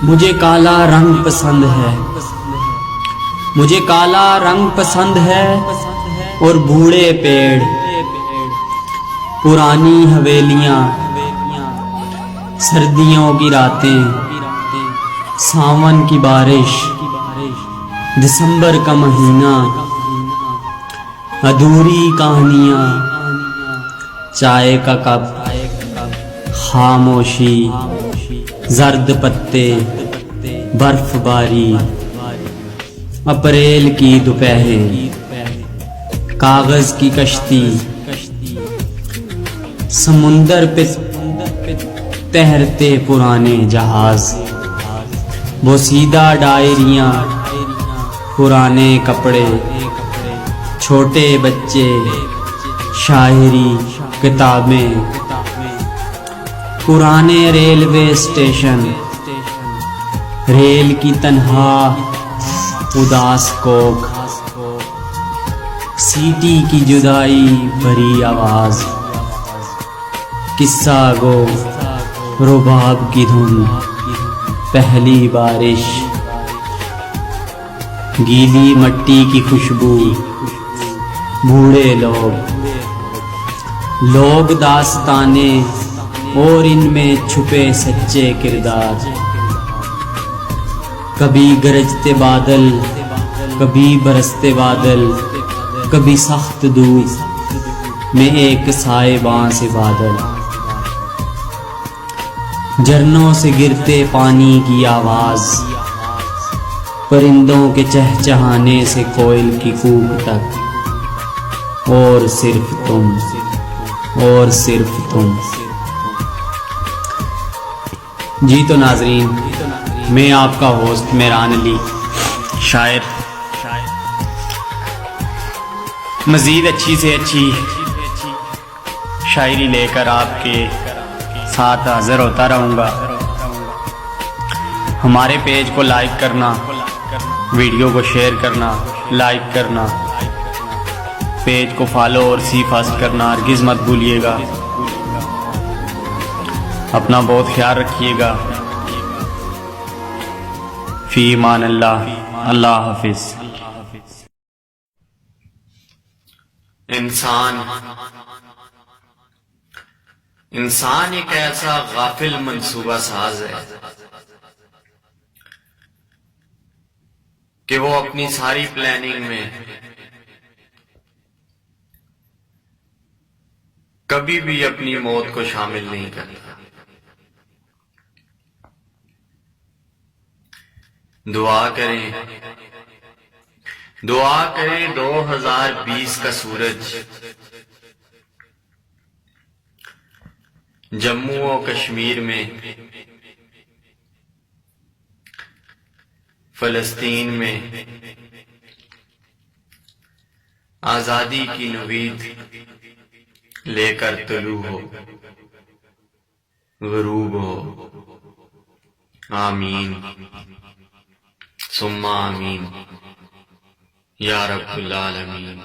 مجھے کالا رنگ پسند ہے، مجھے کالا رنگ پسند ہے اور بوڑھے پیڑ، پرانی حویلیاں، سردیوں کی راتیں، ساون کی بارش، دسمبر کا مہینہ، ادھوری کہانیاں، چائے کا کپ، خاموشی، زرد پتے، برف باری، اپریل کی دوپہریں، کاغذ کی کشتی، سمندر پہ تیرتے پرانے جہاز، بوسیدہ ڈائریاں، پرانے کپڑے، چھوٹے بچے، شاعری، کتابیں، پرانے ریلوے اسٹیشن، ریل کی تنہا اداس کوک، سیٹی کی جدائی بھری آواز، قصہ گو، رباب کی دھن، پہلی بارش، گیلی مٹی کی خوشبو، بوڑھے لوگ داستانیں اور ان میں چھپے سچے کردار، کبھی گرجتے بادل، کبھی برستے بادل، کبھی سخت دھوپ میں ایک سائباں سے بادل، جھرنوں سے گرتے پانی کی آواز، پرندوں کے چہچہانے سے کوئل کی کوک تک، اور صرف تم، اور صرف تم۔ جی تو ناظرین، میں آپ کا ہوسٹ میران علی، شاعر، مزید اچھی سے اچھی شاعری لے کر آپ کے ساتھ حاضر ہوتا رہوں گا۔ ہمارے پیج کو لائک کرنا، ویڈیو کو شیئر کرنا، لائک کرنا، پیج کو فالو اور سی فاسٹ کرنا ہرگز مت بھولیے گا۔ اپنا بہت خیال رکھیے گا۔ فی امان اللہ، اللہ حافظ۔ انسان ایک ایسا غافل منصوبہ ساز ہے کہ وہ اپنی ساری پلاننگ میں کبھی بھی اپنی موت کو شامل نہیں کرتا۔ دعا کریں 2020 کا سورج جموں و کشمیر میں، فلسطین میں آزادی کی نوید لے کر طلوع ہو، غروب ہو۔ آمین ثم آمین یا رب العالمین۔